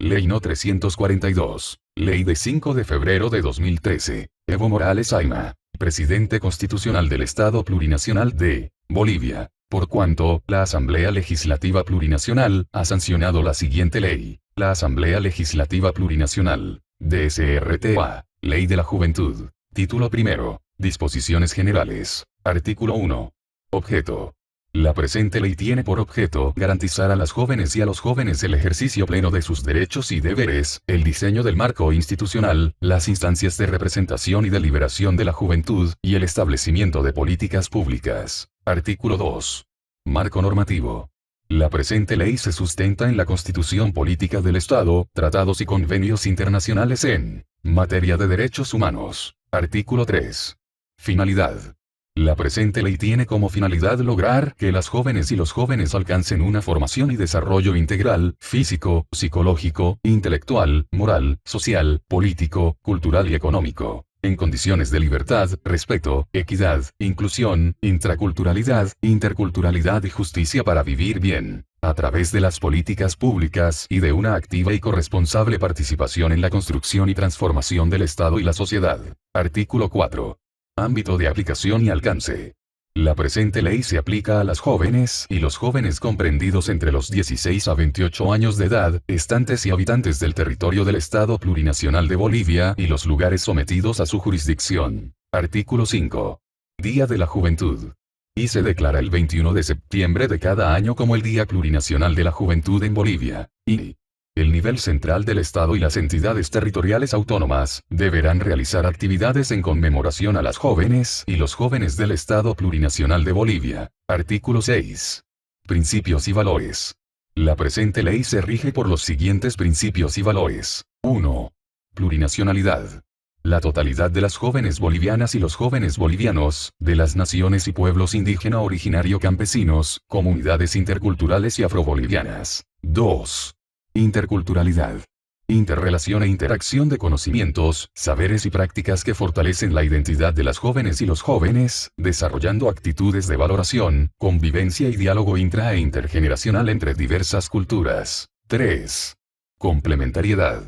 Ley No. 342. Ley de 5 de febrero de 2013. Evo Morales Ayma, Presidente Constitucional del Estado Plurinacional de Bolivia. Por cuanto, la Asamblea Legislativa Plurinacional ha sancionado la siguiente ley. La Asamblea Legislativa Plurinacional. DSRTA. Ley de la Juventud. Título primero. Disposiciones Generales. Artículo 1. Objeto. La presente ley tiene por objeto garantizar a las jóvenes y a los jóvenes el ejercicio pleno de sus derechos y deberes, el diseño del marco institucional, las instancias de representación y deliberación de la juventud, y el establecimiento de políticas públicas. Artículo 2. Marco normativo. La presente ley se sustenta en la Constitución Política del Estado, tratados y convenios internacionales en materia de derechos humanos. Artículo 3. Finalidad. La presente ley tiene como finalidad lograr que las jóvenes y los jóvenes alcancen una formación y desarrollo integral, físico, psicológico, intelectual, moral, social, político, cultural y económico, en condiciones de libertad, respeto, equidad, inclusión, intraculturalidad, interculturalidad y justicia para vivir bien, a través de las políticas públicas y de una activa y corresponsable participación en la construcción y transformación del Estado y la sociedad. Artículo 4. Ámbito de aplicación y alcance. La presente ley se aplica a las jóvenes y los jóvenes comprendidos entre los 16 a 28 años de edad, estantes y habitantes del territorio del Estado Plurinacional de Bolivia y los lugares sometidos a su jurisdicción. Artículo 5. Día de la Juventud. Y se declara el 21 de septiembre de cada año como el Día Plurinacional de la Juventud en Bolivia. Y el nivel central del Estado y las entidades territoriales autónomas deberán realizar actividades en conmemoración a las jóvenes y los jóvenes del Estado Plurinacional de Bolivia. Artículo 6. Principios y valores. La presente ley se rige por los siguientes principios y valores. 1. Plurinacionalidad. La totalidad de las jóvenes bolivianas y los jóvenes bolivianos, de las naciones y pueblos indígena originario campesinos, comunidades interculturales y afrobolivianas. 2. Interculturalidad. Interrelación e interacción de conocimientos, saberes y prácticas que fortalecen la identidad de las jóvenes y los jóvenes, desarrollando actitudes de valoración, convivencia y diálogo intra e intergeneracional entre diversas culturas. 3. Complementariedad.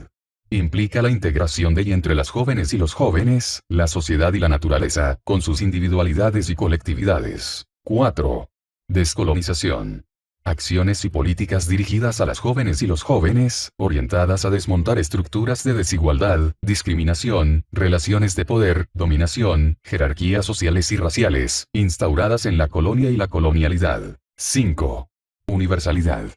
Implica la integración de y entre las jóvenes y los jóvenes, la sociedad y la naturaleza, con sus individualidades y colectividades. 4. Descolonización. Acciones y políticas dirigidas a las jóvenes y los jóvenes, orientadas a desmontar estructuras de desigualdad, discriminación, relaciones de poder, dominación, jerarquías sociales y raciales, instauradas en la colonia y la colonialidad. 5. Universalidad.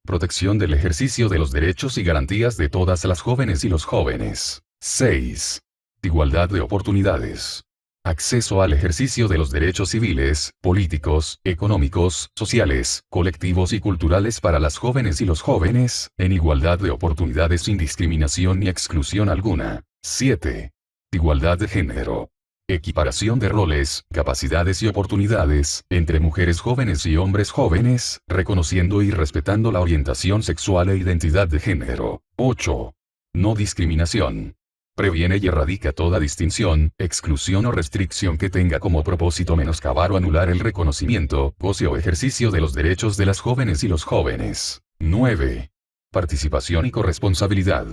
Protección del ejercicio de los derechos y garantías de todas las jóvenes y los jóvenes. 6. Igualdad de oportunidades. Acceso al ejercicio de los derechos civiles, políticos, económicos, sociales, colectivos y culturales para las jóvenes y los jóvenes, en igualdad de oportunidades sin discriminación ni exclusión alguna. 7. Igualdad de género. Equiparación de roles, capacidades y oportunidades, entre mujeres jóvenes y hombres jóvenes, reconociendo y respetando la orientación sexual e identidad de género. 8. No discriminación. Previene y erradica toda distinción, exclusión o restricción que tenga como propósito menoscabar o anular el reconocimiento, goce o ejercicio de los derechos de las jóvenes y los jóvenes. 9. Participación y corresponsabilidad.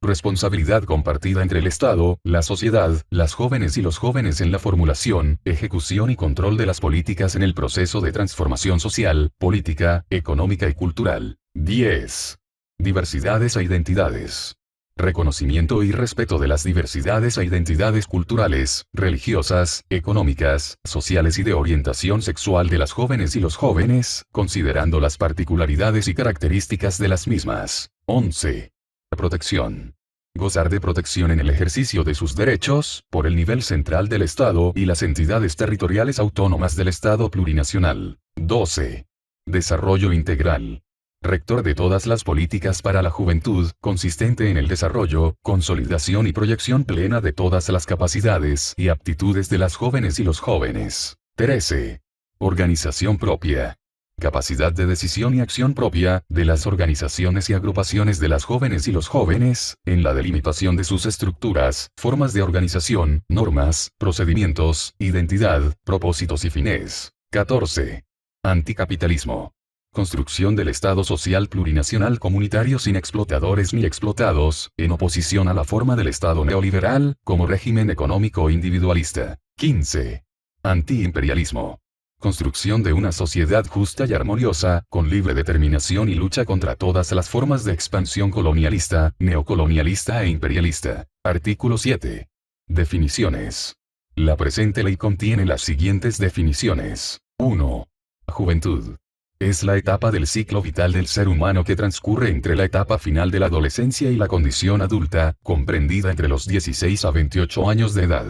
Responsabilidad compartida entre el Estado, la sociedad, las jóvenes y los jóvenes en la formulación, ejecución y control de las políticas en el proceso de transformación social, política, económica y cultural. 10. Diversidades e identidades. Reconocimiento y respeto de las diversidades e identidades culturales, religiosas, económicas, sociales y de orientación sexual de las jóvenes y los jóvenes, considerando las particularidades y características de las mismas. 11. Protección. Gozar de protección en el ejercicio de sus derechos, por el nivel central del Estado y las entidades territoriales autónomas del Estado plurinacional. 12. Desarrollo integral. Rector de todas las políticas para la juventud, consistente en el desarrollo, consolidación y proyección plena de todas las capacidades y aptitudes de las jóvenes y los jóvenes. 13. Organización propia. Capacidad de decisión y acción propia, de las organizaciones y agrupaciones de las jóvenes y los jóvenes, en la delimitación de sus estructuras, formas de organización, normas, procedimientos, identidad, propósitos y fines. 14. Anticapitalismo. Construcción del Estado social plurinacional comunitario sin explotadores ni explotados, en oposición a la forma del Estado neoliberal, como régimen económico individualista. 15. Antiimperialismo. Construcción de una sociedad justa y armoniosa, con libre determinación y lucha contra todas las formas de expansión colonialista, neocolonialista e imperialista. Artículo 7. Definiciones. La presente ley contiene las siguientes definiciones. 1. Juventud. Es la etapa del ciclo vital del ser humano que transcurre entre la etapa final de la adolescencia y la condición adulta, comprendida entre los 16 a 28 años de edad.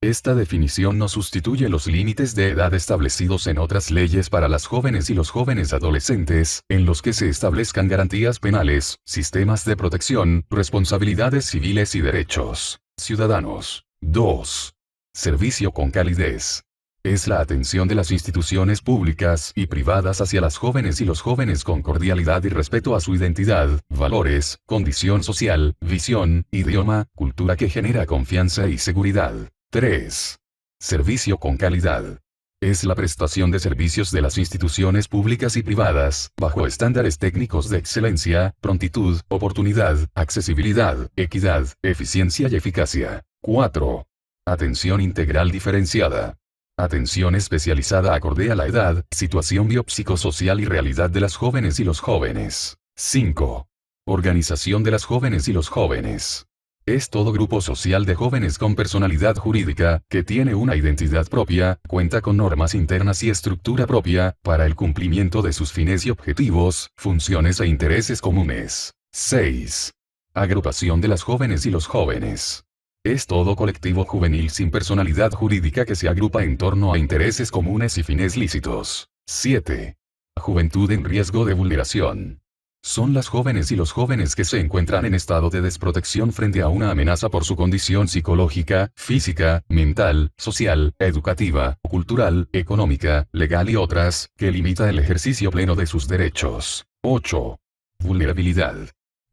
Esta definición no sustituye los límites de edad establecidos en otras leyes para las jóvenes y los jóvenes adolescentes, en los que se establezcan garantías penales, sistemas de protección, responsabilidades civiles y derechos ciudadanos. 2. Servicio con calidez. Es la atención de las instituciones públicas y privadas hacia las jóvenes y los jóvenes con cordialidad y respeto a su identidad, valores, condición social, visión, idioma, cultura que genera confianza y seguridad. 3. Servicio con calidad. Es la prestación de servicios de las instituciones públicas y privadas, bajo estándares técnicos de excelencia, prontitud, oportunidad, accesibilidad, equidad, eficiencia y eficacia. 4. Atención integral diferenciada. Atención especializada acorde a la edad, situación biopsicosocial y realidad de las jóvenes y los jóvenes. 5. Organización de las jóvenes y los jóvenes. Es todo grupo social de jóvenes con personalidad jurídica, que tiene una identidad propia, cuenta con normas internas y estructura propia, para el cumplimiento de sus fines y objetivos, funciones e intereses comunes. 6. Agrupación de las jóvenes y los jóvenes. Es todo colectivo juvenil sin personalidad jurídica que se agrupa en torno a intereses comunes y fines lícitos. 7. Juventud en riesgo de vulneración. Son las jóvenes y los jóvenes que se encuentran en estado de desprotección frente a una amenaza por su condición psicológica, física, mental, social, educativa, cultural, económica, legal y otras, que limita el ejercicio pleno de sus derechos. 8. Vulnerabilidad.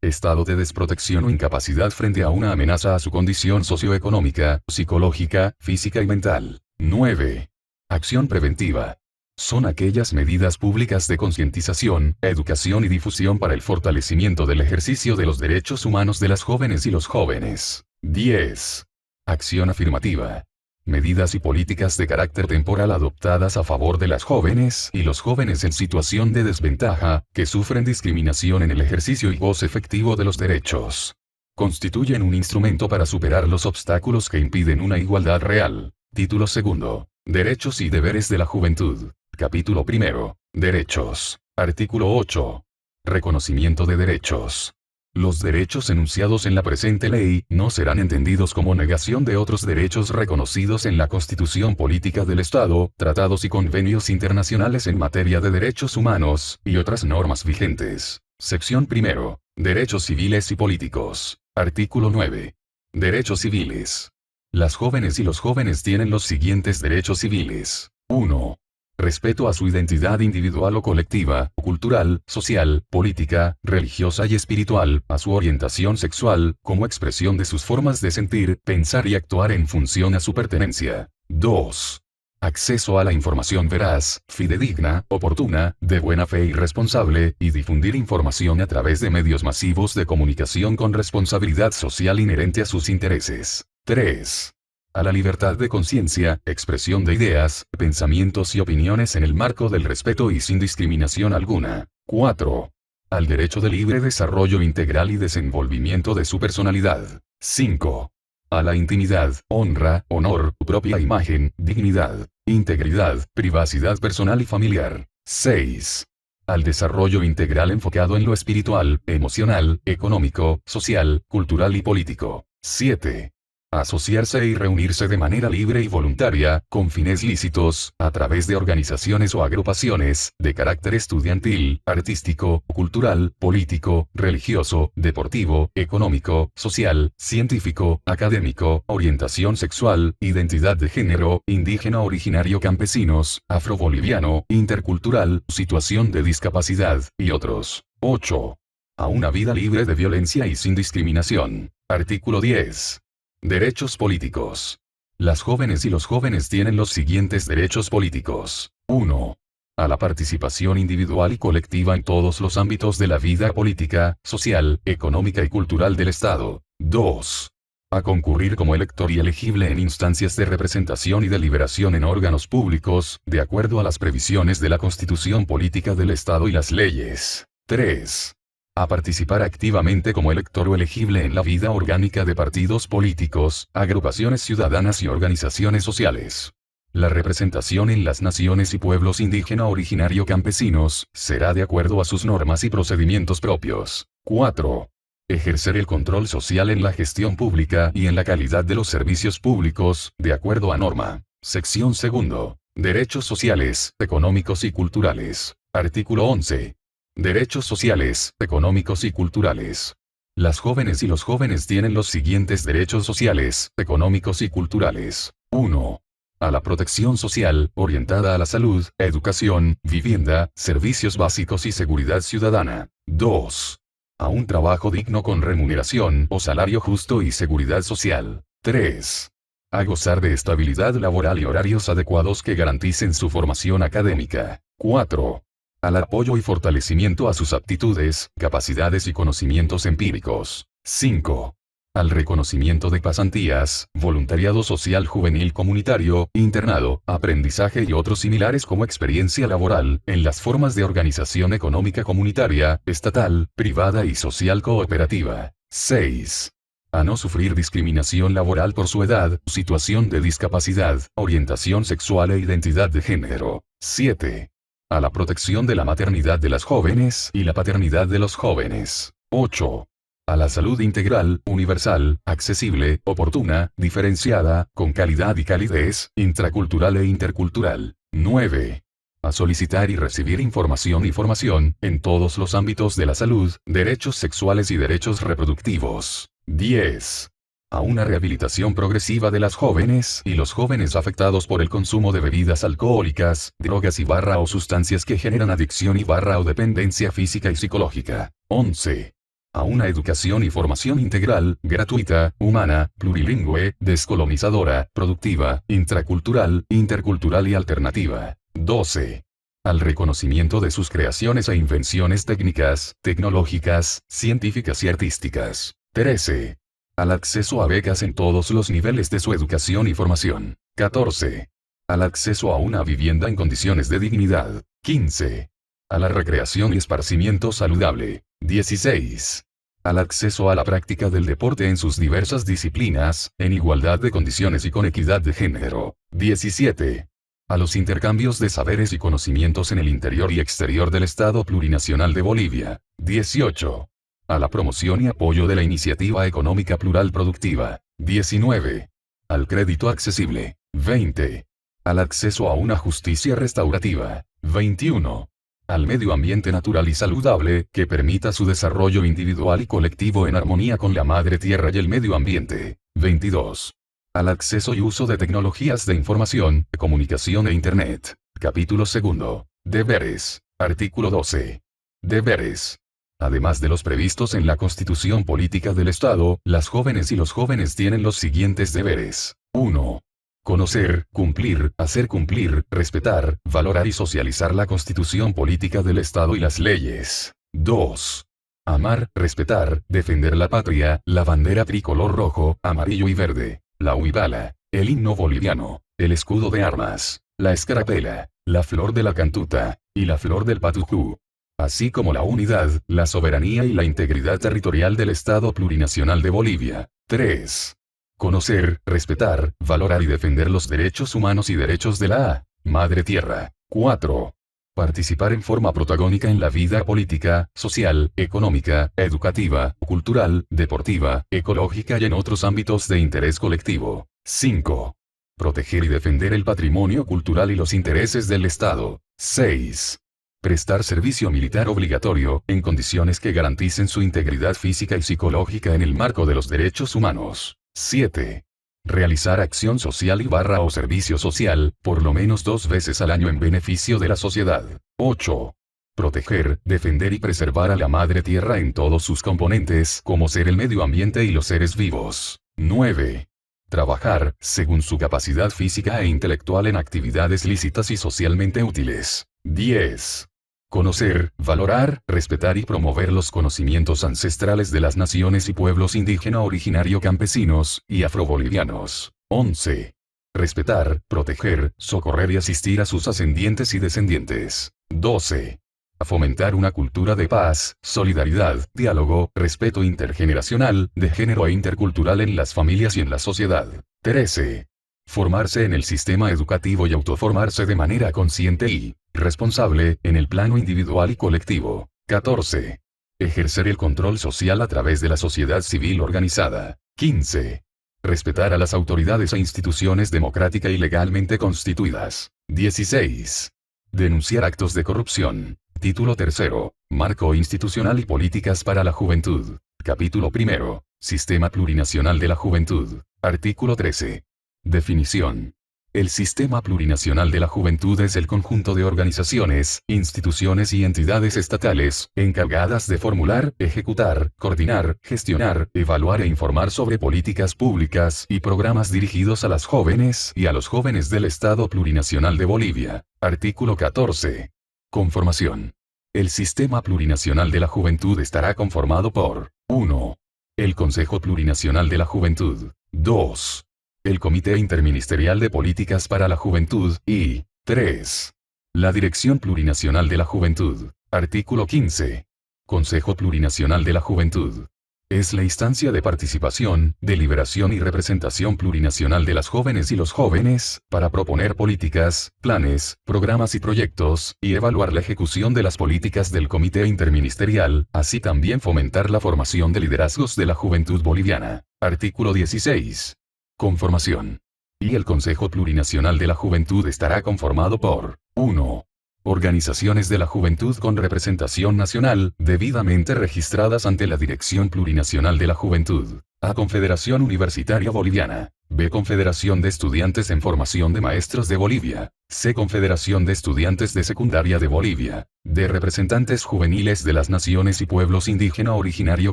Estado de desprotección o incapacidad frente a una amenaza a su condición socioeconómica, psicológica, física y mental. 9. Acción preventiva. Son aquellas medidas públicas de concientización, educación y difusión para el fortalecimiento del ejercicio de los derechos humanos de las jóvenes y los jóvenes. 10. Acción afirmativa. Medidas y políticas de carácter temporal adoptadas a favor de las jóvenes y los jóvenes en situación de desventaja, que sufren discriminación en el ejercicio y goce efectivo de los derechos. Constituyen un instrumento para superar los obstáculos que impiden una igualdad real. Título 2. Derechos y deberes de la juventud. Capítulo 1. Derechos. Artículo 8. Reconocimiento de derechos. Los derechos enunciados en la presente ley no serán entendidos como negación de otros derechos reconocidos en la Constitución Política del Estado, tratados y convenios internacionales en materia de derechos humanos, y otras normas vigentes. Sección 1. Derechos civiles y políticos. Artículo 9. Derechos civiles. Las jóvenes y los jóvenes tienen los siguientes derechos civiles. 1. Respeto a su identidad individual o colectiva, cultural, social, política, religiosa y espiritual, a su orientación sexual, como expresión de sus formas de sentir, pensar y actuar en función a su pertenencia. 2. Acceso a la información veraz, fidedigna, oportuna, de buena fe y responsable, y difundir información a través de medios masivos de comunicación con responsabilidad social inherente a sus intereses. 3. A la libertad de conciencia, expresión de ideas, pensamientos y opiniones en el marco del respeto y sin discriminación alguna. 4. Al derecho de libre desarrollo integral y desenvolvimiento de su personalidad. 5. A la intimidad, honra, honor, propia imagen, dignidad, integridad, privacidad personal y familiar. 6. Al desarrollo integral enfocado en lo espiritual, emocional, económico, social, cultural y político. 7. Asociarse y reunirse de manera libre y voluntaria, con fines lícitos, a través de organizaciones o agrupaciones, de carácter estudiantil, artístico, cultural, político, religioso, deportivo, económico, social, científico, académico, orientación sexual, identidad de género, indígena originario campesinos, afroboliviano, intercultural, situación de discapacidad, y otros. 8. A una vida libre de violencia y sin discriminación. Artículo 10. Derechos políticos. Las jóvenes y los jóvenes tienen los siguientes derechos políticos. 1. A la participación individual y colectiva en todos los ámbitos de la vida política, social, económica y cultural del Estado. 2. A concurrir como elector y elegible en instancias de representación y deliberación en órganos públicos, de acuerdo a las previsiones de la Constitución Política del Estado y las leyes. 3. A participar activamente como elector o elegible en la vida orgánica de partidos políticos, agrupaciones ciudadanas y organizaciones sociales. La representación en las naciones y pueblos indígena originario campesinos, será de acuerdo a sus normas y procedimientos propios. 4. Ejercer el control social en la gestión pública y en la calidad de los servicios públicos, de acuerdo a norma. Sección 2. Derechos sociales, económicos y culturales. Artículo 11. Derechos sociales, económicos y culturales. Las jóvenes y los jóvenes tienen los siguientes derechos sociales, económicos y culturales. 1. A la protección social, orientada a la salud, educación, vivienda, servicios básicos y seguridad ciudadana. 2. A un trabajo digno con remuneración o salario justo y seguridad social. 3. A gozar de estabilidad laboral y horarios adecuados que garanticen su formación académica. 4. Al apoyo y fortalecimiento a sus aptitudes, capacidades y conocimientos empíricos. 5. Al reconocimiento de pasantías, voluntariado social juvenil comunitario, internado, aprendizaje y otros similares como experiencia laboral, en las formas de organización económica comunitaria, estatal, privada y social cooperativa. 6. A no sufrir discriminación laboral por su edad, situación de discapacidad, orientación sexual e identidad de género. 7. A la protección de la maternidad de las jóvenes y la paternidad de los jóvenes. 8. A la salud integral, universal, accesible, oportuna, diferenciada, con calidad y calidez, intracultural e intercultural. 9. A solicitar y recibir información y formación, en todos los ámbitos de la salud, derechos sexuales y derechos reproductivos. 10. A una rehabilitación progresiva de las jóvenes y los jóvenes afectados por el consumo de bebidas alcohólicas, drogas y o sustancias que generan adicción y o dependencia física y psicológica. 11. A una educación y formación integral, gratuita, humana, plurilingüe, descolonizadora, productiva, intracultural, intercultural y alternativa. 12. Al reconocimiento de sus creaciones e invenciones técnicas, tecnológicas, científicas y artísticas. 13. Al acceso a becas en todos los niveles de su educación y formación. 14. Al acceso a una vivienda en condiciones de dignidad. 15. A la recreación y esparcimiento saludable. 16. Al acceso a la práctica del deporte en sus diversas disciplinas, en igualdad de condiciones y con equidad de género. 17. A los intercambios de saberes y conocimientos en el interior y exterior del Estado Plurinacional de Bolivia. 18. A la promoción y apoyo de la iniciativa económica plural productiva. 19. Al crédito accesible. 20. Al acceso a una justicia restaurativa. 21. Al medio ambiente natural y saludable, que permita su desarrollo individual y colectivo en armonía con la madre tierra y el medio ambiente. 22. Al acceso y uso de tecnologías de información, comunicación e Internet. Capítulo 2. Deberes. Artículo 12. Deberes. Además de los previstos en la Constitución Política del Estado, las jóvenes y los jóvenes tienen los siguientes deberes. 1. Conocer, cumplir, hacer cumplir, respetar, valorar y socializar la Constitución Política del Estado y las leyes. 2. Amar, respetar, defender la patria, la bandera tricolor rojo, amarillo y verde, la huipala, el himno boliviano, el escudo de armas, la escarapela, la flor de la cantuta, y la flor del patujú, así como la unidad, la soberanía y la integridad territorial del Estado Plurinacional de Bolivia. 3. Conocer, respetar, valorar y defender los derechos humanos y derechos de la Madre Tierra. 4. Participar en forma protagónica en la vida política, social, económica, educativa, cultural, deportiva, ecológica y en otros ámbitos de interés colectivo. 5. Proteger y defender el patrimonio cultural y los intereses del Estado. 6. Prestar servicio militar obligatorio, en condiciones que garanticen su integridad física y psicológica en el marco de los derechos humanos. 7. Realizar acción social y o servicio social, por lo menos 2 veces al año en beneficio de la sociedad. 8. Proteger, defender y preservar a la Madre Tierra en todos sus componentes, como ser el medio ambiente y los seres vivos. 9. Trabajar, según su capacidad física e intelectual en actividades lícitas y socialmente útiles. 10. Conocer, valorar, respetar y promover los conocimientos ancestrales de las naciones y pueblos indígena originario campesinos y afrobolivianos. 11. Respetar, proteger, socorrer y asistir a sus ascendientes y descendientes. 12. A fomentar una cultura de paz, solidaridad, diálogo, respeto intergeneracional, de género e intercultural en las familias y en la sociedad. 13. Formarse en el sistema educativo y autoformarse de manera consciente y responsable, en el plano individual y colectivo. 14. Ejercer el control social a través de la sociedad civil organizada. 15. Respetar a las autoridades e instituciones democrática y legalmente constituidas. 16. Denunciar actos de corrupción. Título 3. Marco institucional y políticas para la juventud. Capítulo 1. Sistema plurinacional de la juventud. Artículo 13. Definición. El Sistema Plurinacional de la Juventud es el conjunto de organizaciones, instituciones y entidades estatales, encargadas de formular, ejecutar, coordinar, gestionar, evaluar e informar sobre políticas públicas y programas dirigidos a las jóvenes y a los jóvenes del Estado Plurinacional de Bolivia. Artículo 14. Conformación. El Sistema Plurinacional de la Juventud estará conformado por 1. El Consejo Plurinacional de la Juventud. 2. El Comité Interministerial de Políticas para la Juventud, y 3. La Dirección Plurinacional de la Juventud. Artículo 15. Consejo Plurinacional de la Juventud. Es la instancia de participación, deliberación y representación plurinacional de las jóvenes y los jóvenes, para proponer políticas, planes, programas y proyectos, y evaluar la ejecución de las políticas del Comité Interministerial, así también fomentar la formación de liderazgos de la juventud boliviana. Artículo 16. Conformación. Y el Consejo Plurinacional de la Juventud estará conformado por 1. Organizaciones de la juventud con representación nacional, debidamente registradas ante la Dirección Plurinacional de la Juventud. A. Confederación Universitaria Boliviana. B. Confederación de Estudiantes en Formación de Maestros de Bolivia. C. Confederación de Estudiantes de Secundaria de Bolivia. D. Representantes juveniles de las naciones y pueblos indígena originario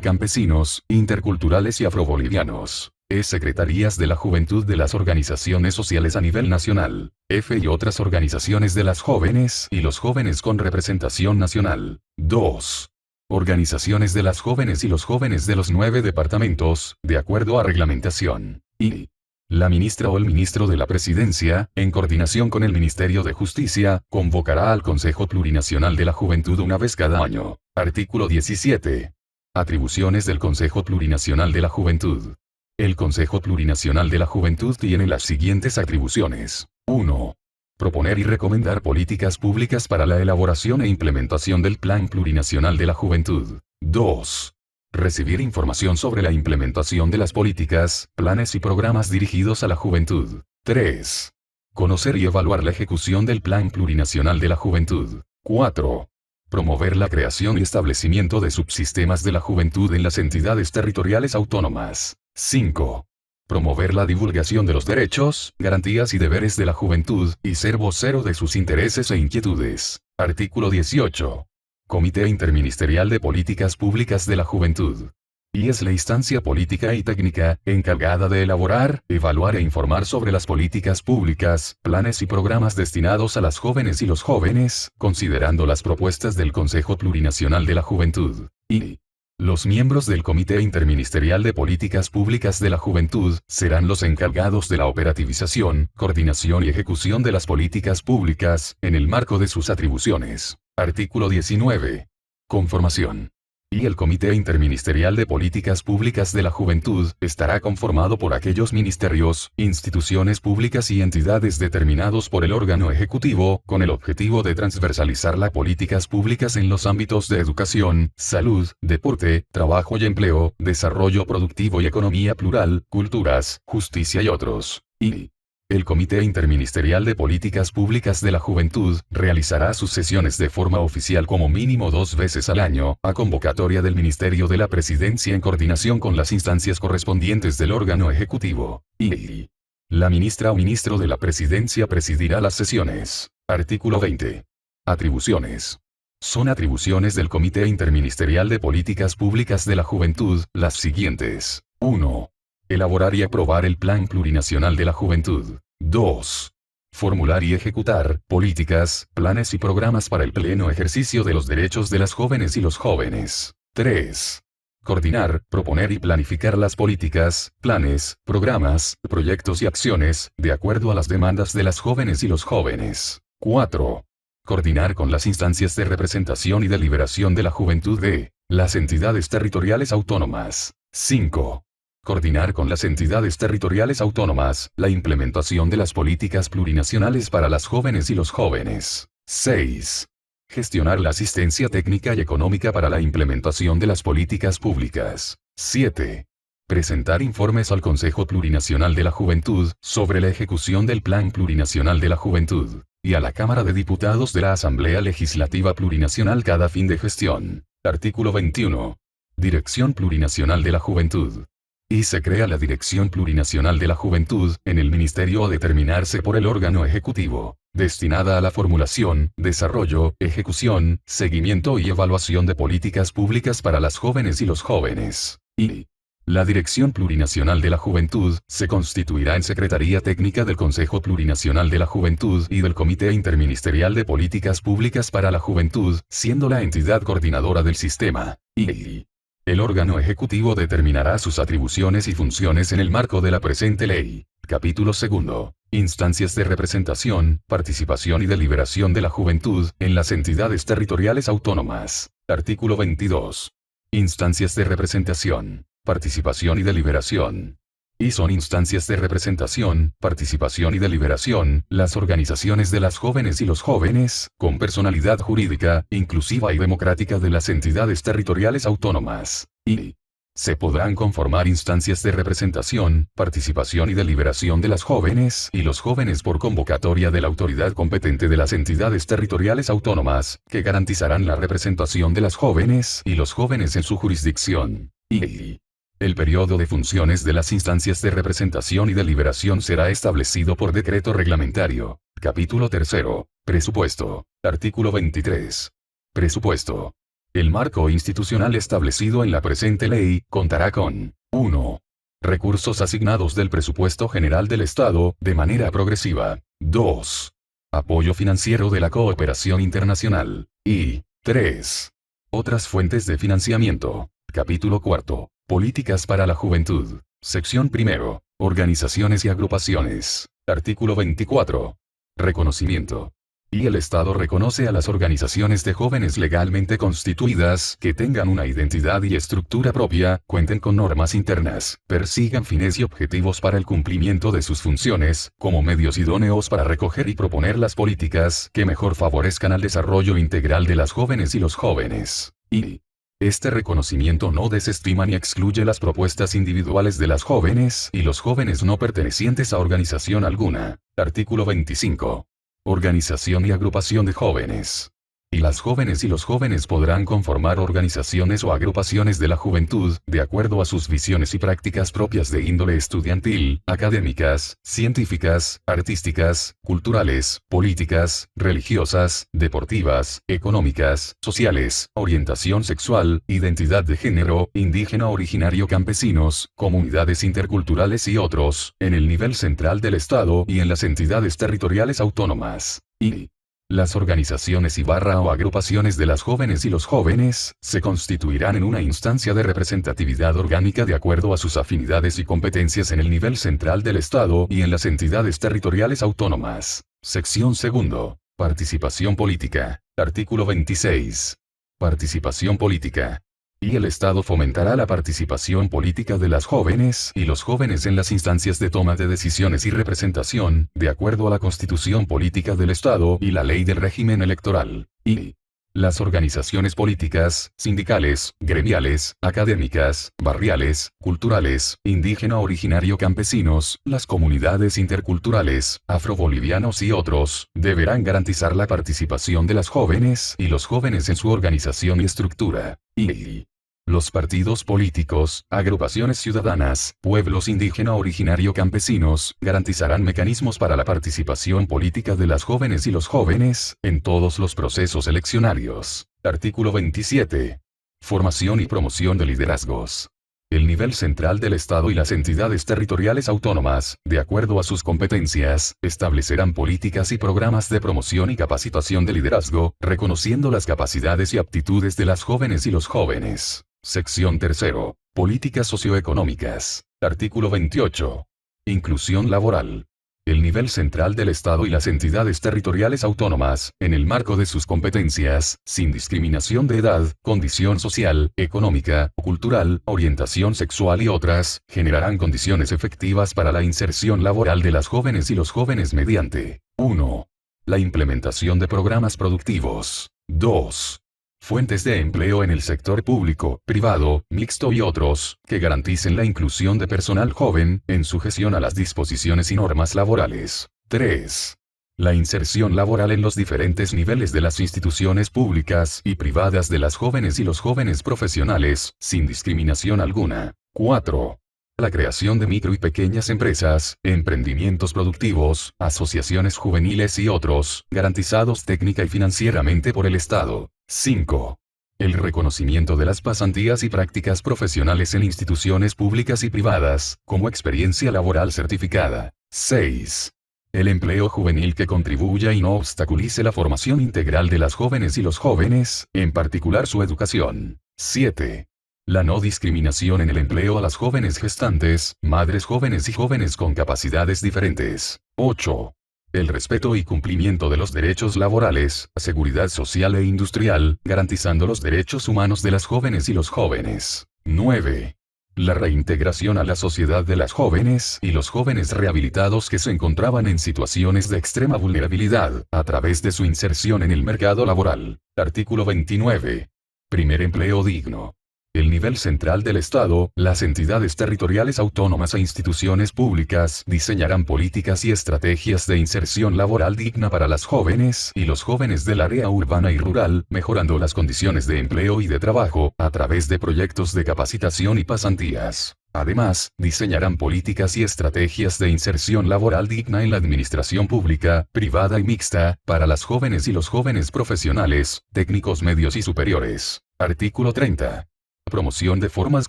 campesinos, interculturales y afrobolivianos. E. Secretarías de la Juventud de las organizaciones sociales a nivel nacional. F. Y otras organizaciones de las jóvenes y los jóvenes con representación nacional. 2. Organizaciones de las jóvenes y los jóvenes de los 9 departamentos, de acuerdo a reglamentación. Y la ministra o el ministro de la Presidencia, en coordinación con el Ministerio de Justicia, convocará al Consejo Plurinacional de la Juventud una vez cada año. Artículo 17. Atribuciones del Consejo Plurinacional de la Juventud. El Consejo Plurinacional de la Juventud tiene las siguientes atribuciones. 1. Proponer y recomendar políticas públicas para la elaboración e implementación del Plan Plurinacional de la Juventud. 2. Recibir información sobre la implementación de las políticas, planes y programas dirigidos a la juventud. 3. Conocer y evaluar la ejecución del Plan Plurinacional de la Juventud. 4. Promover la creación y establecimiento de subsistemas de la juventud en las entidades territoriales autónomas. 5. Promover la divulgación de los derechos, garantías y deberes de la juventud, y ser vocero de sus intereses e inquietudes. Artículo 18. Comité Interministerial de Políticas Públicas de la Juventud. Y es la instancia política y técnica, encargada de elaborar, evaluar e informar sobre las políticas públicas, planes y programas destinados a las jóvenes y los jóvenes, considerando las propuestas del Consejo Plurinacional de la Juventud. Y los miembros del Comité Interministerial de Políticas Públicas de la Juventud serán los encargados de la operativización, coordinación y ejecución de las políticas públicas, en el marco de sus atribuciones. Artículo 19. Conformación. Y el Comité Interministerial de Políticas Públicas de la Juventud estará conformado por aquellos ministerios, instituciones públicas y entidades determinados por el órgano ejecutivo, con el objetivo de transversalizar las políticas públicas en los ámbitos de educación, salud, deporte, trabajo y empleo, desarrollo productivo y economía plural, culturas, justicia y otros. Y el Comité Interministerial de Políticas Públicas de la Juventud realizará sus sesiones de forma oficial como mínimo 2 veces al año, a convocatoria del Ministerio de la Presidencia en coordinación con las instancias correspondientes del órgano ejecutivo. Y la ministra o ministro de la Presidencia presidirá las sesiones. Artículo 20. Atribuciones. Son atribuciones del Comité Interministerial de Políticas Públicas de la Juventud las siguientes. 1. Elaborar y aprobar el Plan Plurinacional de la Juventud. 2. Formular y ejecutar políticas, planes y programas para el pleno ejercicio de los derechos de las jóvenes y los jóvenes. 3. Coordinar, proponer y planificar las políticas, planes, programas, proyectos y acciones, de acuerdo a las demandas de las jóvenes y los jóvenes. 4. Coordinar con las instancias de representación y deliberación de la juventud de las entidades territoriales autónomas. 5. Coordinar con las entidades territoriales autónomas la implementación de las políticas plurinacionales para las jóvenes y los jóvenes. 6. Gestionar la asistencia técnica y económica para la implementación de las políticas públicas. 7. Presentar informes al Consejo Plurinacional de la Juventud sobre la ejecución del Plan Plurinacional de la Juventud, y a la Cámara de Diputados de la Asamblea Legislativa Plurinacional cada fin de gestión. Artículo 21. Dirección Plurinacional de la Juventud. Y se crea la Dirección Plurinacional de la Juventud, en el Ministerio a determinarse por el órgano ejecutivo, destinada a la formulación, desarrollo, ejecución, seguimiento y evaluación de políticas públicas para las jóvenes y los jóvenes. Y la Dirección Plurinacional de la Juventud se constituirá en Secretaría Técnica del Consejo Plurinacional de la Juventud y del Comité Interministerial de Políticas Públicas para la Juventud, siendo la entidad coordinadora del sistema. Y el órgano ejecutivo determinará sus atribuciones y funciones en el marco de la presente ley. Capítulo 2. Instancias de representación, participación y deliberación de la juventud en las entidades territoriales autónomas. Artículo 22. Instancias de representación, participación y deliberación. Y son instancias de representación, participación y deliberación, las organizaciones de las jóvenes y los jóvenes, con personalidad jurídica, inclusiva y democrática de las entidades territoriales autónomas. Y se podrán conformar instancias de representación, participación y deliberación de las jóvenes y los jóvenes por convocatoria de la autoridad competente de las entidades territoriales autónomas, que garantizarán la representación de las jóvenes y los jóvenes en su jurisdicción. Y el periodo de funciones de las instancias de representación y deliberación será establecido por decreto reglamentario. Capítulo 3. Presupuesto. Artículo 23. Presupuesto. El marco institucional establecido en la presente ley contará con 1. Recursos asignados del presupuesto general del Estado, de manera progresiva. 2. Apoyo financiero de la cooperación internacional. Y 3. Otras fuentes de financiamiento. Capítulo 4. Políticas para la juventud. Sección 1. Organizaciones y agrupaciones. Artículo 24. Reconocimiento. Y el Estado reconoce a las organizaciones de jóvenes legalmente constituidas, que tengan una identidad y estructura propia, cuenten con normas internas, persigan fines y objetivos para el cumplimiento de sus funciones, como medios idóneos para recoger y proponer las políticas que mejor favorezcan al desarrollo integral de las jóvenes y los jóvenes. Y este reconocimiento no desestima ni excluye las propuestas individuales de las jóvenes y los jóvenes no pertenecientes a organización alguna. Artículo 25. Organización y agrupación de jóvenes. Y las jóvenes y los jóvenes podrán conformar organizaciones o agrupaciones de la juventud, de acuerdo a sus visiones y prácticas propias de índole estudiantil, académicas, científicas, artísticas, culturales, políticas, religiosas, deportivas, económicas, sociales, orientación sexual, identidad de género, indígena originario campesinos, comunidades interculturales y otros, en el nivel central del Estado y en las entidades territoriales autónomas. Y las organizaciones o agrupaciones de las jóvenes y los jóvenes, se constituirán en una instancia de representatividad orgánica de acuerdo a sus afinidades y competencias en el nivel central del Estado y en las entidades territoriales autónomas. Sección 2. Participación política. Artículo 26. Participación política. Y el Estado fomentará la participación política de las jóvenes y los jóvenes en las instancias de toma de decisiones y representación, de acuerdo a la Constitución Política del Estado y la Ley del Régimen Electoral. Y las organizaciones políticas, sindicales, gremiales, académicas, barriales, culturales, indígena originario campesinos, las comunidades interculturales, afrobolivianos y otros, deberán garantizar la participación de las jóvenes y los jóvenes en su organización y estructura. Y los partidos políticos, agrupaciones ciudadanas, pueblos indígena originario campesinos, garantizarán mecanismos para la participación política de las jóvenes y los jóvenes, en todos los procesos eleccionarios. Artículo 27. Formación y promoción de liderazgos. El nivel central del Estado y las entidades territoriales autónomas, de acuerdo a sus competencias, establecerán políticas y programas de promoción y capacitación de liderazgo, reconociendo las capacidades y aptitudes de las jóvenes y los jóvenes. Sección 3. Políticas socioeconómicas. Artículo 28. Inclusión laboral. El nivel central del Estado y las entidades territoriales autónomas, en el marco de sus competencias, sin discriminación de edad, condición social, económica, cultural, orientación sexual y otras, generarán condiciones efectivas para la inserción laboral de las jóvenes y los jóvenes mediante 1. La implementación de programas productivos. 2. Fuentes de empleo en el sector público, privado, mixto y otros, que garanticen la inclusión de personal joven, en sujeción a las disposiciones y normas laborales. 3. La inserción laboral en los diferentes niveles de las instituciones públicas y privadas de las jóvenes y los jóvenes profesionales, sin discriminación alguna. 4. La creación de micro y pequeñas empresas, emprendimientos productivos, asociaciones juveniles y otros, garantizados técnica y financieramente por el Estado. 5. El reconocimiento de las pasantías y prácticas profesionales en instituciones públicas y privadas, como experiencia laboral certificada. 6. El empleo juvenil que contribuya y no obstaculice la formación integral de las jóvenes y los jóvenes, en particular su educación. 7. La no discriminación en el empleo a las jóvenes gestantes, madres jóvenes y jóvenes con capacidades diferentes. 8. El respeto y cumplimiento de los derechos laborales, seguridad social e industrial, garantizando los derechos humanos de las jóvenes y los jóvenes. 9. La reintegración a la sociedad de las jóvenes y los jóvenes rehabilitados que se encontraban en situaciones de extrema vulnerabilidad, a través de su inserción en el mercado laboral. Artículo 29. Primer empleo digno. El nivel central del Estado, las entidades territoriales autónomas e instituciones públicas diseñarán políticas y estrategias de inserción laboral digna para las jóvenes y los jóvenes del área urbana y rural, mejorando las condiciones de empleo y de trabajo, a través de proyectos de capacitación y pasantías. Además, diseñarán políticas y estrategias de inserción laboral digna en la administración pública, privada y mixta, para las jóvenes y los jóvenes profesionales, técnicos medios y superiores. Artículo 30. Promoción de formas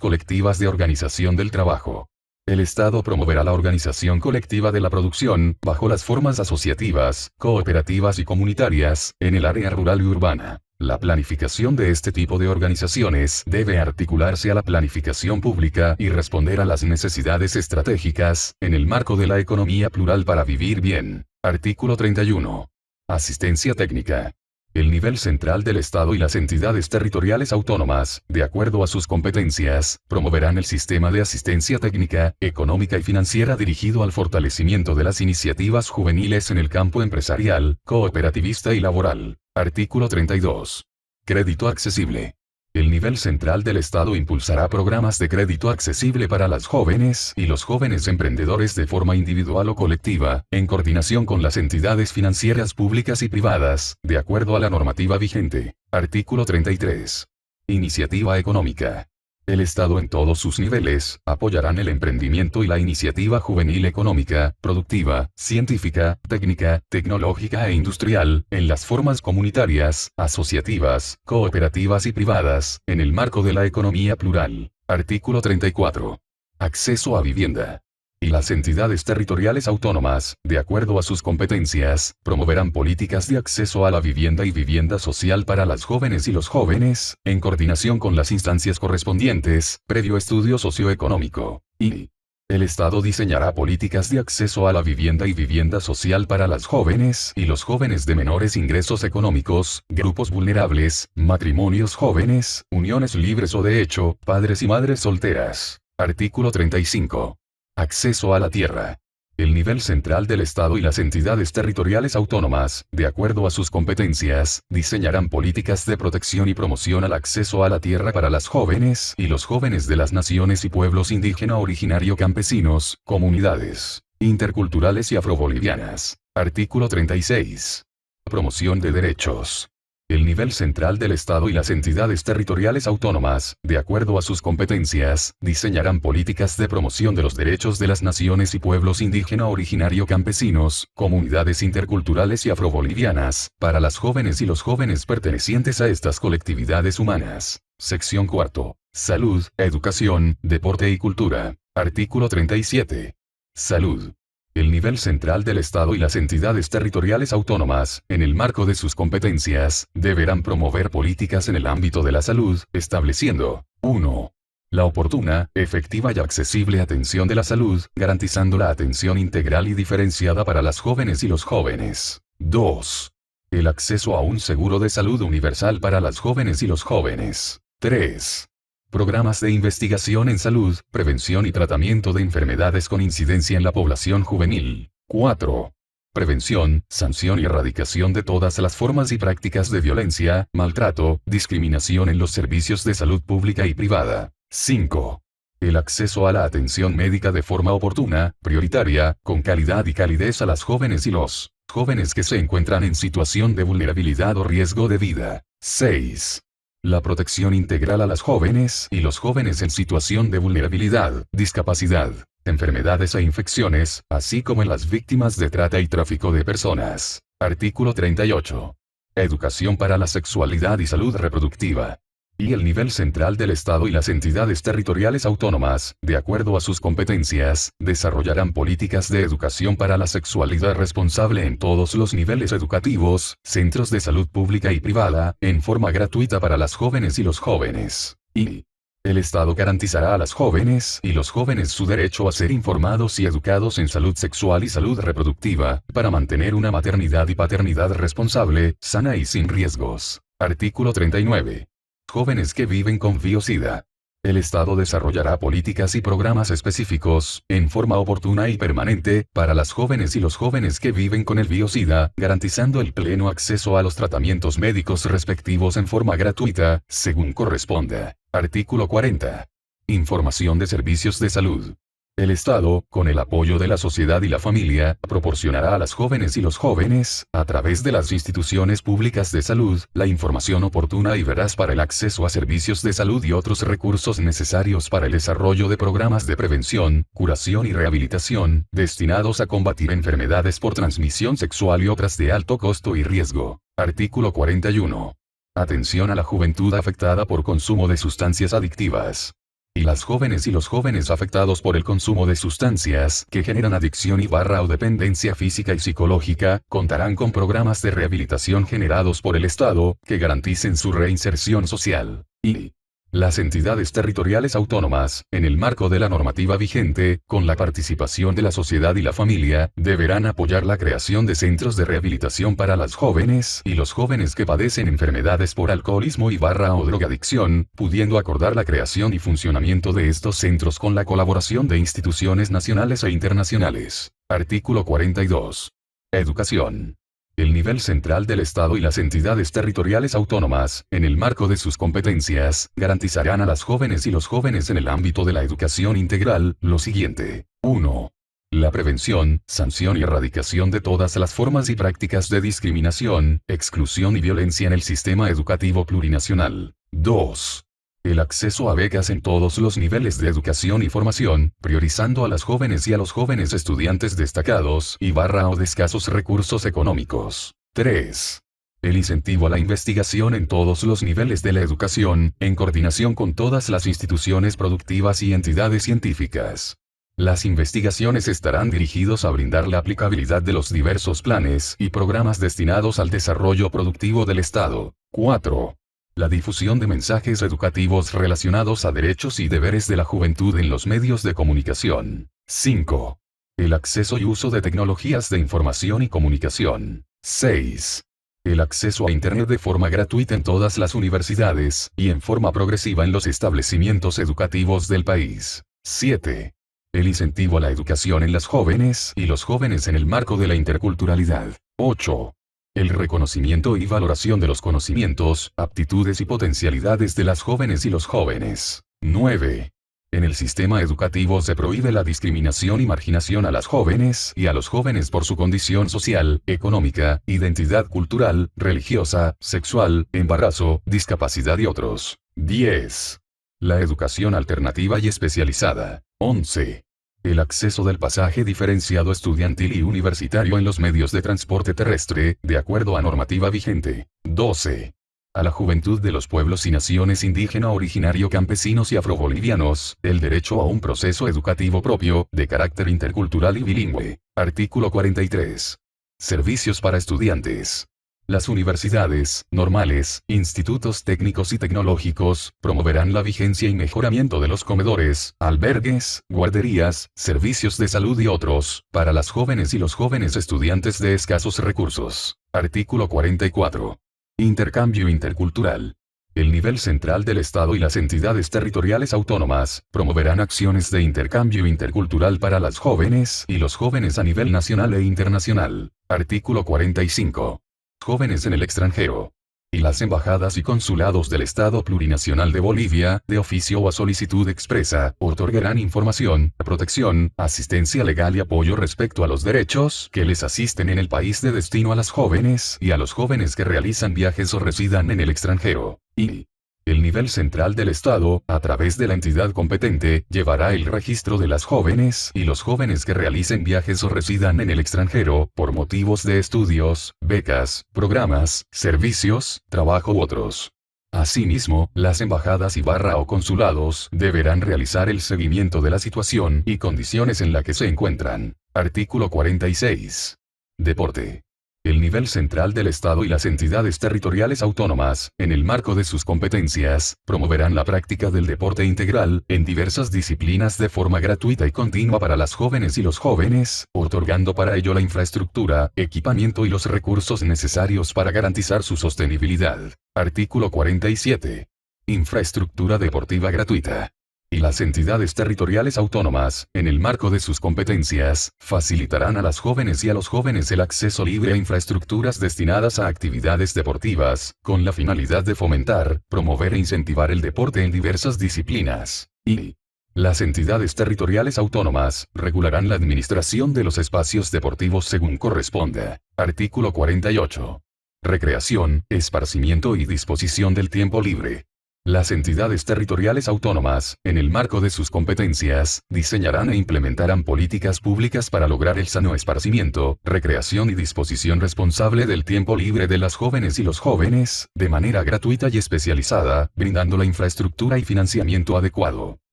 colectivas de organización del trabajo. El Estado promoverá la organización colectiva de la producción, bajo las formas asociativas, cooperativas y comunitarias, en el área rural y urbana. La planificación de este tipo de organizaciones debe articularse a la planificación pública y responder a las necesidades estratégicas, en el marco de la economía plural para vivir bien. Artículo 31. Asistencia técnica. El nivel central del Estado y las entidades territoriales autónomas, de acuerdo a sus competencias, promoverán el sistema de asistencia técnica, económica y financiera dirigido al fortalecimiento de las iniciativas juveniles en el campo empresarial, cooperativista y laboral. Artículo 32. Crédito accesible. El nivel central del Estado impulsará programas de crédito accesible para las jóvenes y los jóvenes emprendedores de forma individual o colectiva, en coordinación con las entidades financieras públicas y privadas, de acuerdo a la normativa vigente. Artículo 33. Iniciativa económica. El Estado en todos sus niveles, apoyarán el emprendimiento y la iniciativa juvenil económica, productiva, científica, técnica, tecnológica e industrial, en las formas comunitarias, asociativas, cooperativas y privadas, en el marco de la economía plural. Artículo 34. Acceso a vivienda. Y las entidades territoriales autónomas, de acuerdo a sus competencias, promoverán políticas de acceso a la vivienda y vivienda social para las jóvenes y los jóvenes, en coordinación con las instancias correspondientes, previo estudio socioeconómico. Y el Estado diseñará políticas de acceso a la vivienda y vivienda social para las jóvenes y los jóvenes de menores ingresos económicos, grupos vulnerables, matrimonios jóvenes, uniones libres o de hecho, padres y madres solteras. Artículo 35. Acceso a la tierra. El nivel central del Estado y las entidades territoriales autónomas, de acuerdo a sus competencias, diseñarán políticas de protección y promoción al acceso a la tierra para las jóvenes y los jóvenes de las naciones y pueblos indígena originario campesinos, comunidades interculturales y afrobolivianas. Artículo 36. Promoción de derechos. El nivel central del Estado y las entidades territoriales autónomas, de acuerdo a sus competencias, diseñarán políticas de promoción de los derechos de las naciones y pueblos indígena originario campesinos, comunidades interculturales y afrobolivianas, para las jóvenes y los jóvenes pertenecientes a estas colectividades humanas. Sección 4. Salud, educación, deporte y cultura. Artículo 37. Salud. El nivel central del Estado y las entidades territoriales autónomas, en el marco de sus competencias, deberán promover políticas en el ámbito de la salud, estableciendo 1. La oportuna, efectiva y accesible atención de la salud, garantizando la atención integral y diferenciada para las jóvenes y los jóvenes. 2. El acceso a un seguro de salud universal para las jóvenes y los jóvenes. 3. Programas de investigación en salud, prevención y tratamiento de enfermedades con incidencia en la población juvenil. 4. Prevención, sanción y erradicación de todas las formas y prácticas de violencia, maltrato, discriminación en los servicios de salud pública y privada. 5. El acceso a la atención médica de forma oportuna, prioritaria, con calidad y calidez a las jóvenes y los jóvenes que se encuentran en situación de vulnerabilidad o riesgo de vida. 6. La protección integral a las jóvenes y los jóvenes en situación de vulnerabilidad, discapacidad, enfermedades e infecciones, así como en las víctimas de trata y tráfico de personas. Artículo 38. Educación para la sexualidad y salud reproductiva. Y el nivel central del Estado y las entidades territoriales autónomas, de acuerdo a sus competencias, desarrollarán políticas de educación para la sexualidad responsable en todos los niveles educativos, centros de salud pública y privada, en forma gratuita para las jóvenes y los jóvenes. Y el Estado garantizará a las jóvenes y los jóvenes su derecho a ser informados y educados en salud sexual y salud reproductiva, para mantener una maternidad y paternidad responsable, sana y sin riesgos. Artículo 39. Jóvenes que viven con VIH-Sida. El Estado desarrollará políticas y programas específicos, en forma oportuna y permanente, para las jóvenes y los jóvenes que viven con el VIH-Sida, garantizando el pleno acceso a los tratamientos médicos respectivos en forma gratuita, según corresponda. Artículo 40. Información de servicios de salud. El Estado, con el apoyo de la sociedad y la familia, proporcionará a las jóvenes y los jóvenes, a través de las instituciones públicas de salud, la información oportuna y veraz para el acceso a servicios de salud y otros recursos necesarios para el desarrollo de programas de prevención, curación y rehabilitación, destinados a combatir enfermedades por transmisión sexual y otras de alto costo y riesgo. Artículo 41. Atención a la juventud afectada por consumo de sustancias adictivas. Y las jóvenes y los jóvenes afectados por el consumo de sustancias que generan adicción o dependencia física y psicológica, contarán con programas de rehabilitación generados por el Estado, que garanticen su reinserción social. Y las entidades territoriales autónomas, en el marco de la normativa vigente, con la participación de la sociedad y la familia, deberán apoyar la creación de centros de rehabilitación para las jóvenes y los jóvenes que padecen enfermedades por alcoholismo o drogadicción, pudiendo acordar la creación y funcionamiento de estos centros con la colaboración de instituciones nacionales e internacionales. Artículo 42. Educación. El nivel central del Estado y las entidades territoriales autónomas, en el marco de sus competencias, garantizarán a las jóvenes y los jóvenes en el ámbito de la educación integral, lo siguiente. 1. La prevención, sanción y erradicación de todas las formas y prácticas de discriminación, exclusión y violencia en el sistema educativo plurinacional. 2. El acceso a becas en todos los niveles de educación y formación, priorizando a las jóvenes y a los jóvenes estudiantes destacados o de escasos recursos económicos. 3. El incentivo a la investigación en todos los niveles de la educación, en coordinación con todas las instituciones productivas y entidades científicas. Las investigaciones estarán dirigidos a brindar la aplicabilidad de los diversos planes y programas destinados al desarrollo productivo del Estado. 4. La difusión de mensajes educativos relacionados a derechos y deberes de la juventud en los medios de comunicación. 5. El acceso y uso de tecnologías de información y comunicación. 6. El acceso a Internet de forma gratuita en todas las universidades, y en forma progresiva en los establecimientos educativos del país. 7. El incentivo a la educación en las jóvenes y los jóvenes en el marco de la interculturalidad. 8. El reconocimiento y valoración de los conocimientos, aptitudes y potencialidades de las jóvenes y los jóvenes. 9. En el sistema educativo se prohíbe la discriminación y marginación a las jóvenes y a los jóvenes por su condición social, económica, identidad cultural, religiosa, sexual, embarazo, discapacidad y otros. 10. La educación alternativa y especializada. 11. El acceso del pasaje diferenciado estudiantil y universitario en los medios de transporte terrestre, de acuerdo a normativa vigente. 12. a la juventud de los pueblos y naciones indígena, originario, campesinos y afrobolivianos, el derecho a un proceso educativo propio, de carácter intercultural y bilingüe. Artículo 43. Servicios para estudiantes. Las universidades, normales, institutos técnicos y tecnológicos, promoverán la vigencia y mejoramiento de los comedores, albergues, guarderías, servicios de salud y otros, para las jóvenes y los jóvenes estudiantes de escasos recursos. Artículo 44. Intercambio intercultural. El nivel central del Estado y las entidades territoriales autónomas, promoverán acciones de intercambio intercultural para las jóvenes y los jóvenes a nivel nacional e internacional. Artículo 45. Jóvenes en el extranjero. Y las embajadas y consulados del Estado Plurinacional de Bolivia, de oficio o a solicitud expresa, otorgarán información, protección, asistencia legal y apoyo respecto a los derechos que les asisten en el país de destino a las jóvenes y a los jóvenes que realizan viajes o residan en el extranjero. Y el nivel central del Estado, a través de la entidad competente, llevará el registro de las jóvenes y los jóvenes que realicen viajes o residan en el extranjero, por motivos de estudios, becas, programas, servicios, trabajo u otros. Asimismo, las embajadas o consulados deberán realizar el seguimiento de la situación y condiciones en la que se encuentran. Artículo 46. Deporte. El nivel central del Estado y las entidades territoriales autónomas, en el marco de sus competencias, promoverán la práctica del deporte integral, en diversas disciplinas de forma gratuita y continua para las jóvenes y los jóvenes, otorgando para ello la infraestructura, equipamiento y los recursos necesarios para garantizar su sostenibilidad. Artículo 47. Infraestructura deportiva gratuita. Y las entidades territoriales autónomas, en el marco de sus competencias, facilitarán a las jóvenes y a los jóvenes el acceso libre a infraestructuras destinadas a actividades deportivas, con la finalidad de fomentar, promover e incentivar el deporte en diversas disciplinas. Y las entidades territoriales autónomas regularán la administración de los espacios deportivos según corresponda. Artículo 48. Recreación, esparcimiento y disposición del tiempo libre. Las entidades territoriales autónomas, en el marco de sus competencias, diseñarán e implementarán políticas públicas para lograr el sano esparcimiento, recreación y disposición responsable del tiempo libre de las jóvenes y los jóvenes, de manera gratuita y especializada, brindando la infraestructura y financiamiento adecuado.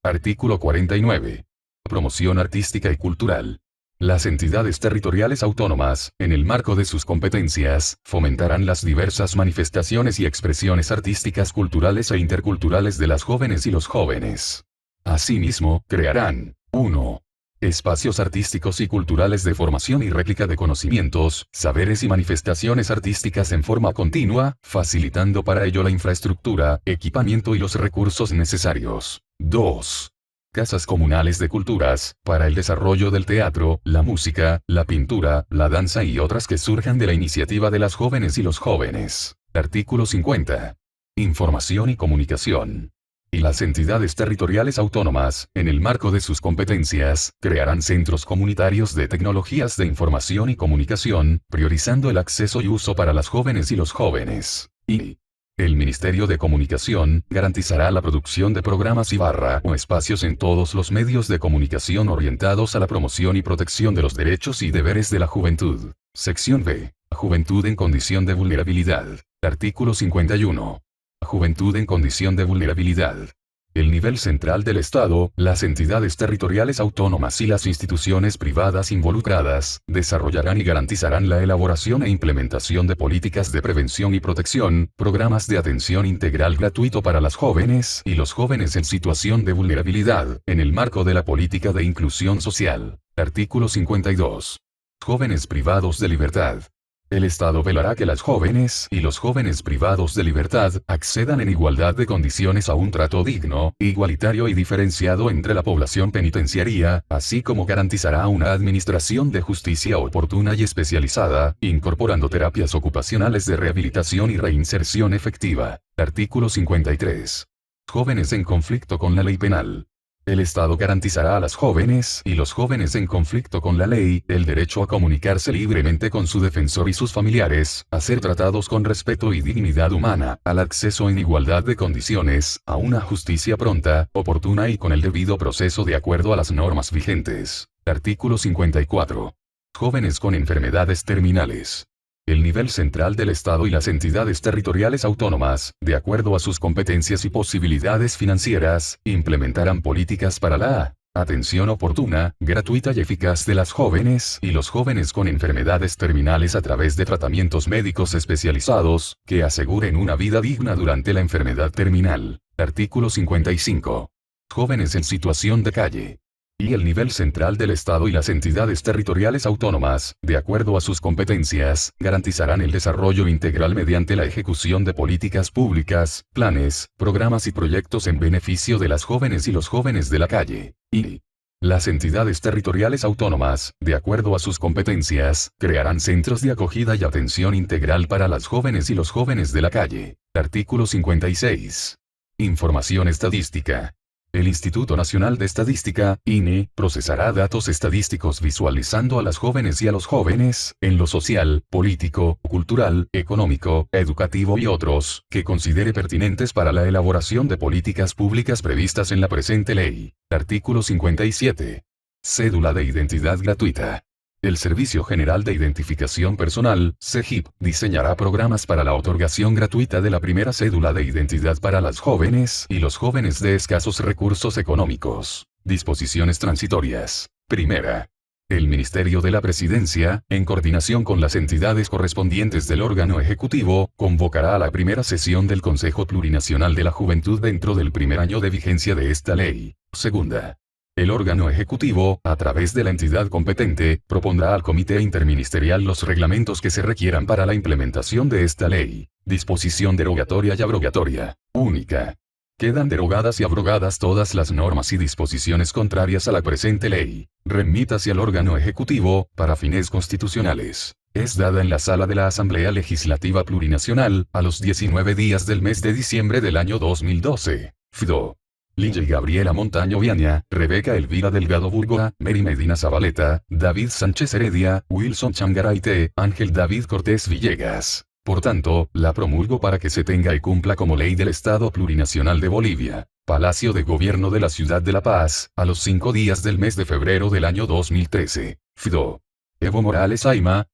Artículo 49. Promoción artística y cultural. Las entidades territoriales autónomas, en el marco de sus competencias, fomentarán las diversas manifestaciones y expresiones artísticas, culturales e interculturales de las jóvenes y los jóvenes. Asimismo, crearán 1. Espacios artísticos y culturales de formación y réplica de conocimientos, saberes y manifestaciones artísticas en forma continua, facilitando para ello la infraestructura, equipamiento y los recursos necesarios. 2. Casas comunales de culturas, para el desarrollo del teatro, la música, la pintura, la danza y otras que surjan de la iniciativa de las jóvenes y los jóvenes. Artículo 50. Información y comunicación. Y las entidades territoriales autónomas, en el marco de sus competencias, crearán centros comunitarios de tecnologías de información y comunicación, priorizando el acceso y uso para las jóvenes y los jóvenes. Y el Ministerio de Comunicación garantizará la producción de programas o espacios en todos los medios de comunicación orientados a la promoción y protección de los derechos y deberes de la juventud. Sección B. Juventud en condición de vulnerabilidad. Artículo 51. Juventud en condición de vulnerabilidad. El nivel central del Estado, las entidades territoriales autónomas y las instituciones privadas involucradas, desarrollarán y garantizarán la elaboración e implementación de políticas de prevención y protección, programas de atención integral gratuito para las jóvenes y los jóvenes en situación de vulnerabilidad, en el marco de la política de inclusión social. Artículo 52. Jóvenes privados de libertad. El Estado velará que las jóvenes y los jóvenes privados de libertad accedan en igualdad de condiciones a un trato digno, igualitario y diferenciado entre la población penitenciaria, así como garantizará una administración de justicia oportuna y especializada, incorporando terapias ocupacionales de rehabilitación y reinserción efectiva. Artículo 53. Jóvenes en conflicto con la ley penal. El Estado garantizará a las jóvenes y los jóvenes en conflicto con la ley el derecho a comunicarse libremente con su defensor y sus familiares, a ser tratados con respeto y dignidad humana, al acceso en igualdad de condiciones, a una justicia pronta, oportuna y con el debido proceso de acuerdo a las normas vigentes. Artículo 54. Jóvenes con enfermedades terminales. El nivel central del Estado y las entidades territoriales autónomas, de acuerdo a sus competencias y posibilidades financieras, implementarán políticas para la atención oportuna, gratuita y eficaz de las jóvenes y los jóvenes con enfermedades terminales a través de tratamientos médicos especializados, que aseguren una vida digna durante la enfermedad terminal. Artículo 55. Jóvenes en situación de calle. Y el nivel central del Estado y las entidades territoriales autónomas, de acuerdo a sus competencias, garantizarán el desarrollo integral mediante la ejecución de políticas públicas, planes, programas y proyectos en beneficio de las jóvenes y los jóvenes de la calle. Y las entidades territoriales autónomas, de acuerdo a sus competencias, crearán centros de acogida y atención integral para las jóvenes y los jóvenes de la calle. Artículo 56. Información estadística. El Instituto Nacional de Estadística, INE, procesará datos estadísticos visualizando a las jóvenes y a los jóvenes, en lo social, político, cultural, económico, educativo y otros, que considere pertinentes para la elaboración de políticas públicas previstas en la presente ley. Artículo 57. Cédula de identidad gratuita. El Servicio General de Identificación Personal, SEGIP, diseñará programas para la otorgación gratuita de la primera cédula de identidad para las jóvenes y los jóvenes de escasos recursos económicos. Disposiciones transitorias. Primera. El Ministerio de la Presidencia, en coordinación con las entidades correspondientes del órgano ejecutivo, convocará a la primera sesión del Consejo Plurinacional de la Juventud dentro del primer año de vigencia de esta ley. Segunda. El órgano ejecutivo, a través de la entidad competente, propondrá al Comité Interministerial los reglamentos que se requieran para la implementación de esta ley. Disposición derogatoria y abrogatoria. Única. Quedan derogadas y abrogadas todas las normas y disposiciones contrarias a la presente ley. Remítase al órgano ejecutivo, para fines constitucionales. Es dada en la sala de la Asamblea Legislativa Plurinacional, a los 19 días del mes de diciembre del año 2012. FIDO. Ligia Gabriela Montaño Viaña, Rebeca Elvira Delgado Burgoa, Mary Medina Zabaleta, David Sánchez Heredia, Wilson Changaraite, Ángel David Cortés Villegas. Por tanto, la promulgo para que se tenga y cumpla como ley del Estado Plurinacional de Bolivia. Palacio de Gobierno de la Ciudad de La Paz, a los 5 días del mes de febrero del año 2013. FIDO. Evo Morales Ayma,